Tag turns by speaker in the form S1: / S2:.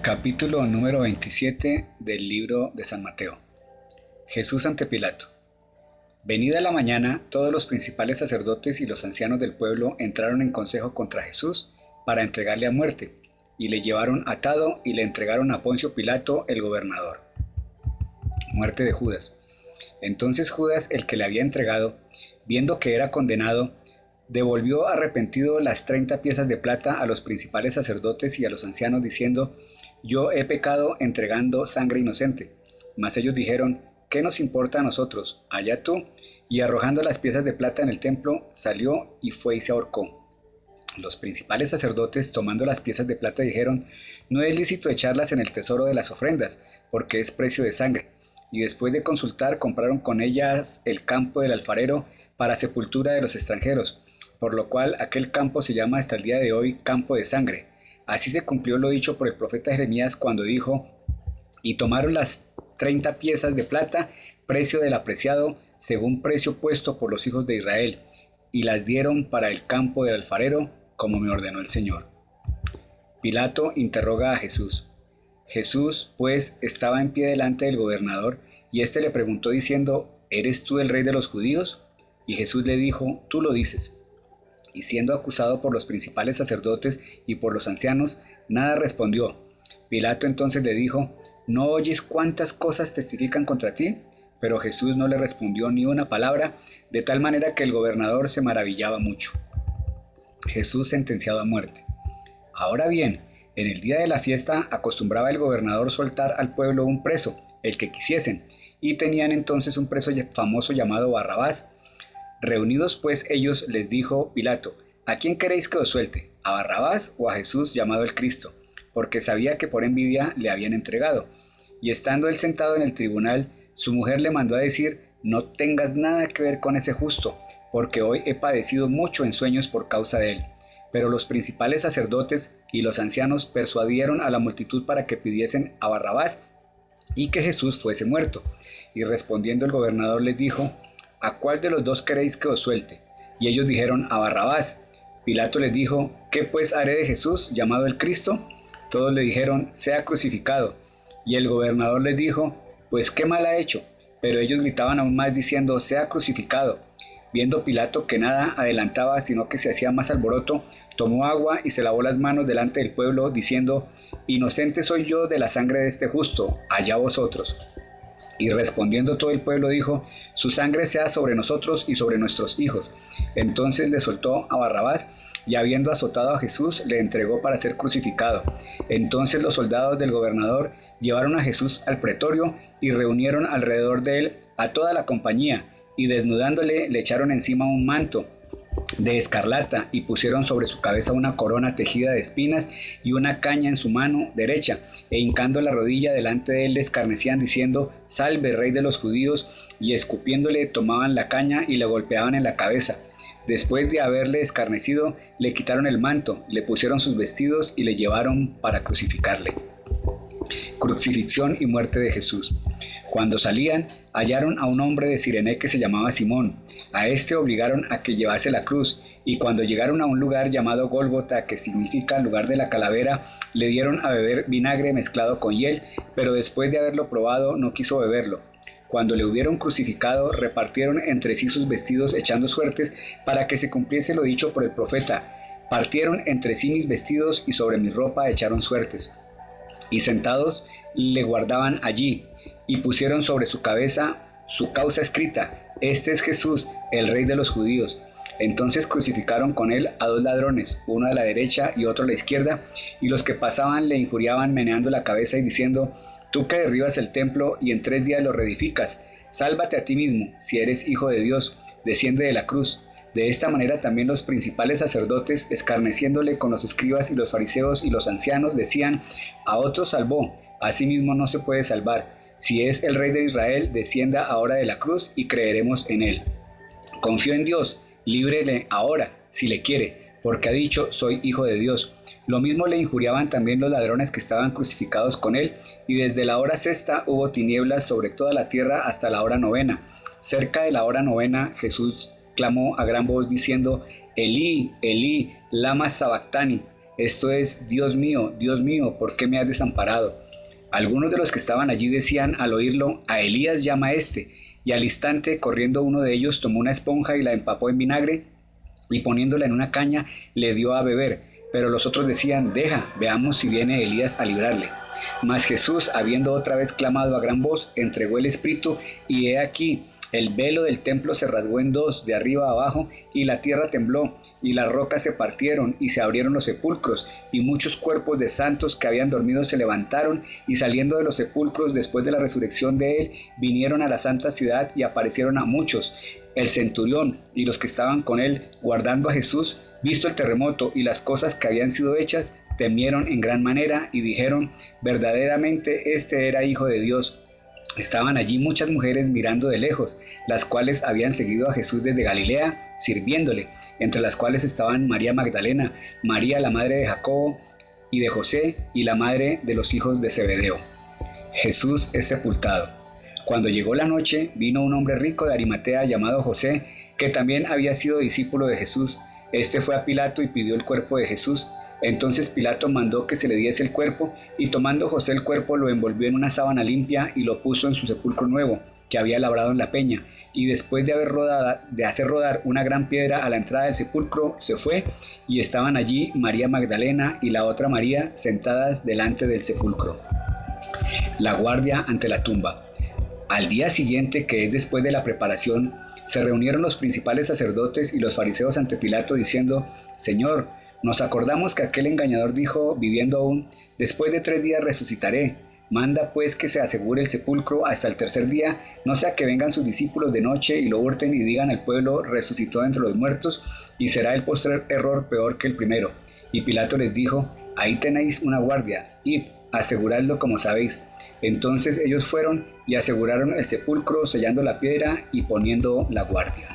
S1: Capítulo número 27 del libro de San Mateo. Jesús ante Pilato. Venida la mañana, todos los principales sacerdotes y los ancianos del pueblo entraron en consejo contra Jesús para entregarle a muerte, y le llevaron atado y le entregaron a Poncio Pilato, el gobernador. Muerte de Judas. Entonces Judas, el que le había entregado, viendo que era condenado, devolvió arrepentido las 30 piezas de plata a los principales sacerdotes y a los ancianos, diciendo: Yo he pecado entregando sangre inocente. Mas ellos dijeron: ¿Qué nos importa a nosotros? Allá tú. Y arrojando las piezas de plata en el templo, salió y fue y se ahorcó. Los principales sacerdotes, tomando las piezas de plata, dijeron: No es lícito echarlas en el tesoro de las ofrendas, porque es precio de sangre. Y después de consultar, compraron con ellas el campo del alfarero para sepultura de los extranjeros, por lo cual aquel campo se llama hasta el día de hoy Campo de Sangre. Así se cumplió lo dicho por el profeta Jeremías cuando dijo: Y tomaron las 30 piezas de plata, precio del apreciado, según precio puesto por los hijos de Israel, y las dieron para el campo del alfarero, como me ordenó el Señor. Pilato interroga a Jesús. Jesús, pues, estaba en pie delante del gobernador, y éste le preguntó diciendo: ¿Eres tú el rey de los judíos? Y Jesús le dijo: Tú lo dices. Y siendo acusado por los principales sacerdotes y por los ancianos, nada respondió. Pilato entonces le dijo: ¿No oyes cuántas cosas testifican contra ti? Pero Jesús no le respondió ni una palabra, de tal manera que el gobernador se maravillaba mucho. Jesús sentenciado a muerte. Ahora bien, en el día de la fiesta acostumbraba el gobernador soltar al pueblo un preso, el que quisiesen, y tenían entonces un preso famoso llamado Barrabás. Reunidos pues ellos, les dijo Pilato: ¿A quién queréis que os suelte? ¿A Barrabás o a Jesús llamado el Cristo? Porque sabía que por envidia le habían entregado. Y estando él sentado en el tribunal, su mujer le mandó a decir: No tengas nada que ver con ese justo, porque hoy he padecido mucho en sueños por causa de él. Pero los principales sacerdotes y los ancianos persuadieron a la multitud para que pidiesen a Barrabás y que Jesús fuese muerto. Y respondiendo el gobernador les dijo: ¿A cuál de los dos queréis que os suelte? Y ellos dijeron: a Barrabás. Pilato les dijo: ¿Qué pues haré de Jesús, llamado el Cristo? Todos le dijeron: sea crucificado. Y el gobernador les dijo: pues qué mal ha hecho. Pero ellos gritaban aún más diciendo: sea crucificado. Viendo Pilato que nada adelantaba, sino que se hacía más alboroto, tomó agua y se lavó las manos delante del pueblo, diciendo: inocente soy yo de la sangre de este justo, allá vosotros. Y respondiendo todo el pueblo dijo: su sangre sea sobre nosotros y sobre nuestros hijos. Entonces le soltó a Barrabás, y habiendo azotado a Jesús, le entregó para ser crucificado. Entonces los soldados del gobernador llevaron a Jesús al pretorio y reunieron alrededor de él a toda la compañía, y desnudándole le echaron encima un manto de escarlata y pusieron sobre su cabeza una corona tejida de espinas y una caña en su mano derecha, e hincando la rodilla delante de él le escarnecían diciendo: salve, rey de los judíos, y escupiéndole tomaban la caña y le golpeaban en la cabeza. Después de haberle escarnecido, le quitaron el manto, le pusieron sus vestidos y le llevaron para crucificarle. Crucifixión y muerte de Jesús. Cuando salían, hallaron a un hombre de Cirene que se llamaba Simón. A este obligaron a que llevase la cruz, y cuando llegaron a un lugar llamado Gólgota, que significa lugar de la calavera, le dieron a beber vinagre mezclado con hiel, pero después de haberlo probado no quiso beberlo. Cuando le hubieron crucificado, repartieron entre sí sus vestidos echando suertes, para que se cumpliese lo dicho por el profeta: partieron entre sí mis vestidos y sobre mi ropa echaron suertes. Y sentados le guardaban allí, y pusieron sobre su cabeza su causa escrita: este es Jesús, el rey de los judíos. Entonces crucificaron con él a dos ladrones, uno a la derecha y otro a la izquierda, y los que pasaban le injuriaban meneando la cabeza y diciendo: tú que derribas el templo y en 3 días lo reedificas, sálvate a ti mismo, si eres hijo de Dios, desciende de la cruz. De esta manera también los principales sacerdotes, escarneciéndole con los escribas y los fariseos y los ancianos, decían: a otros salvó, a sí mismo no se puede salvar. Si es el rey de Israel, descienda ahora de la cruz y creeremos en él. Confío en Dios, líbrele ahora, si le quiere, porque ha dicho: soy hijo de Dios. Lo mismo le injuriaban también los ladrones que estaban crucificados con él, y desde la hora sexta hubo tinieblas sobre toda la tierra hasta la hora novena. Cerca de la hora novena, Jesús clamó a gran voz diciendo: Elí, Elí, lama sabactani. esto es: Dios mío, ¿por qué me has desamparado? Algunos de los que estaban allí decían al oírlo: a Elías llama a este. Y al instante, corriendo uno de ellos, tomó una esponja y la empapó en vinagre, y poniéndola en una caña, le dio a beber. Pero los otros decían: deja, veamos si viene Elías a librarle. Mas Jesús, habiendo otra vez clamado a gran voz, entregó el espíritu, y he aquí, el velo del templo se rasgó en dos, de arriba a abajo, y la tierra tembló, y las rocas se partieron, y se abrieron los sepulcros, y muchos cuerpos de santos que habían dormido se levantaron, y saliendo de los sepulcros después de la resurrección de él, vinieron a la santa ciudad y aparecieron a muchos. El centurión y los que estaban con él, guardando a Jesús, visto el terremoto y las cosas que habían sido hechas, temieron en gran manera, y dijeron: verdaderamente este era Hijo de Dios. Estaban allí muchas mujeres mirando de lejos, las cuales habían seguido a Jesús desde Galilea, sirviéndole, entre las cuales estaban María Magdalena, María la madre de Jacobo y de José, y la madre de los hijos de Zebedeo. Jesús es sepultado. Cuando llegó la noche, vino un hombre rico de Arimatea llamado José, que también había sido discípulo de Jesús. Este fue a Pilato y pidió el cuerpo de Jesús. Entonces Pilato mandó que se le diese el cuerpo, y tomando José el cuerpo, lo envolvió en una sábana limpia y lo puso en su sepulcro nuevo, que había labrado en la peña. Y después de hacer rodar una gran piedra a la entrada del sepulcro, se fue, y estaban allí María Magdalena y la otra María sentadas delante del sepulcro. La guardia ante la tumba. Al día siguiente, que es después de la preparación, se reunieron los principales sacerdotes y los fariseos ante Pilato, diciendo: Señor, nos acordamos que aquel engañador dijo, viviendo aún: después de 3 días resucitaré. Manda pues que se asegure el sepulcro hasta el tercer día, no sea que vengan sus discípulos de noche y lo hurten y digan al pueblo: resucitó entre los muertos, y será el postrer error peor que el primero. Y Pilato les dijo: ahí tenéis una guardia, id, aseguradlo como sabéis. Entonces ellos fueron y aseguraron el sepulcro, sellando la piedra y poniendo la guardia.